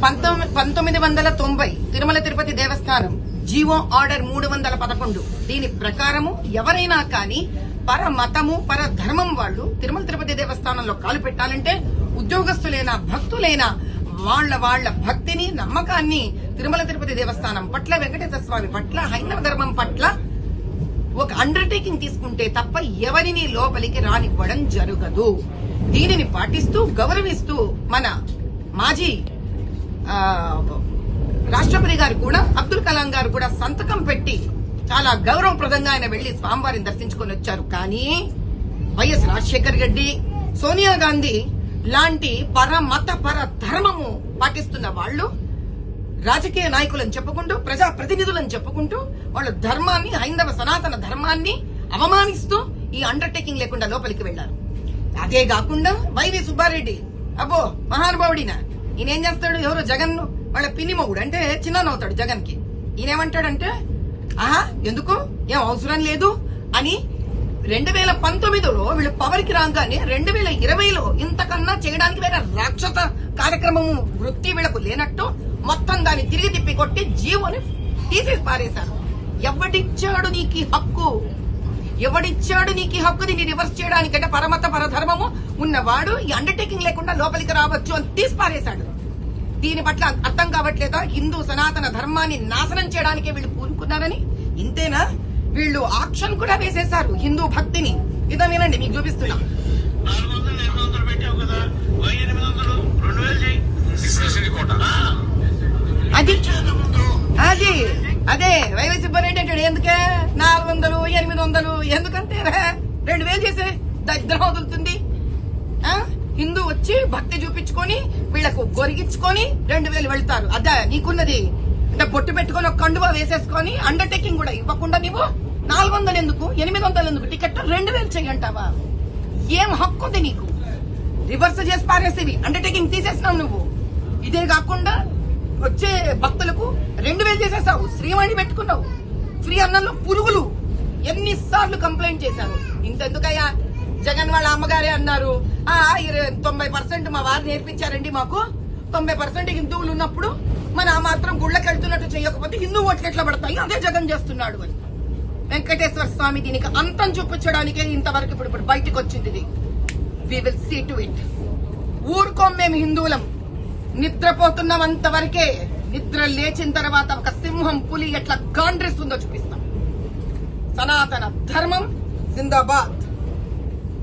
1990 తిరుమల తిరుపతి దేవస్థానం GO order 311 దీని ప్రకారము ఎవరైనా కానీ పర మతము పర ధర్మం వాళ్ళు తిరుమల తిరుపతి దేవస్థానంలో కాలు పెట్టాలంటే ఉద్యోగస్తులైనా భక్తులైనా వాళ్ళ భక్తిని నమ్మకాన్ని తిరుమల తిరుపతి దేవస్థానం పట్ల వెంకటేశ్వర స్వామి పట్ల హైందవ ధర్మం పట్ల ఒక అండర్టేకింగ్ తీసుకుంటే తప్ప ఎవరిని లోపలికి రానివ్వడం జరగదు. దీనిని పాటిస్తూ గౌరవిస్తూ మన మాజీ రాష్ట్రపతి గారు కూడా అబ్దుల్ కలాం గారు కూడా సంతకం పెట్టి చాలా గౌరవప్రదంగా ఆయన వెళ్లి స్వామివారిని దర్శించుకొని వచ్చారు. కానీ వైఎస్ రాజశేఖర్ రెడ్డి, సోనియా గాంధీ లాంటి పర మత పర ధర్మము పాటిస్తున్న వాళ్ళు రాజకీయ నాయకులను చెప్పుకుంటూ ప్రజా ప్రతినిధులను చెప్పుకుంటూ వాళ్ళ ధర్మాన్ని హైందవ సనాతన ధర్మాన్ని అవమానిస్తూ ఈ అండర్టేకింగ్ లేకుండా లోపలికి వెళ్లారు. అదే కాకుండా వైవి సుబ్బారెడ్డి అబ్బో మహానుభావుడిన ఈయనేం చేస్తాడు, ఎవరో జగన్ వాళ్ళ పిన్ని మొగుడు అంటే చిన్ననవుతాడు జగన్ కి. ఈయనేమంటాడంటే ఎందుకు ఏం అవసరం లేదు అని 2019లో వీళ్ళు పవర్ కి రాగానే 2020లో ఇంతకన్నా చేయడానికి వేరే రాక్షస కార్యక్రమము వృత్తి వీళ్లకు లేనట్టు మొత్తం దాన్ని తిరిగి తిప్పి కొట్టి జీవోని తీసేసి పారేశారు. ఎవడిచ్చాడు నీకు హక్కు? ఎవడిచ్చాడు నీకు హక్కు దీన్ని రివర్స్ చేయడానికంటే పరమత పరధర్మము ఉన్నవాడు ఈ అండర్టేకింగ్ లేకుండా లోపలికి రావచ్చు అని తీసి పారేశాడు. దీని పట్ల అర్థం కావట్లేదా? హిందూ సనాతన ధర్మాన్ని నాశనం చేయడానికే వీళ్ళు పూనుకున్నారని. ఇంతేనా, వీళ్ళు ఆక్షన్ కూడా వేసేశారు హిందూ భక్తిని. ఇదో వినండి, మీకు చూపిస్తున్నా. అదే వైవి సుబ్బారెడ్డి అంటాడు ఎందుకే 400 800 ఎందుకంటే 2000 చేసే దరిద్రం వదులుతుంది. హిందూ వచ్చి భక్తి చూపించుకొని వీళ్లకు గొరిగించుకొని 2000 వెళ్తారు. అదే నీకున్నది అంటే బొట్టు పెట్టుకుని ఒక కండువా వేసేసుకొని అండర్టేకింగ్ కూడా ఇవ్వకుండా నువ్వు 400 ఎందుకు 800 ఎందుకు టికెట్ 2000 చెయ్యంటావా? ఏం హక్కు ఉంది నీకు? రివర్స్ చేసి పారేసేవి అండర్టేకింగ్ తీసేసినావు నువ్వు. ఇదే కాకుండా వచ్చే భక్తులకు 2000 చేసేసావు. శ్రీవాణి పెట్టుకున్నావు. ఫ్రీ అన్నంలో పురుగులు ఎన్నిసార్లు కంప్లైంట్ చేశారు. ఇంతెందుకయ్యా, జగన్ వాళ్ళ అమ్మగారే అన్నారు 90% మా వారు నేర్పించారండి మాకు. 90% హిందువులు ఉన్నప్పుడు మన ఆ మాత్రం గుళ్ళకి వెళ్తున్నట్టు చేయకపోతే హిందూ ఓట్లు ఎట్లా పడతాయి? అదే జగన్ చేస్తున్నాడు అని. వెంకటేశ్వర స్వామి దీనికి అంతం చూపించడానికే ఇంతవరకు ఇప్పుడు బయటకు వచ్చింది. We will see to it. ఊరుకోం మేము హిందువులం. నిద్రపోతున్నంత వరకే. నిద్ర లేచిన తర్వాత ఒక సింహం పులి ఎట్లా గాండ్రిస్తుందో చూపిస్తాం. సనాతన ధర్మం జిందాబాద్.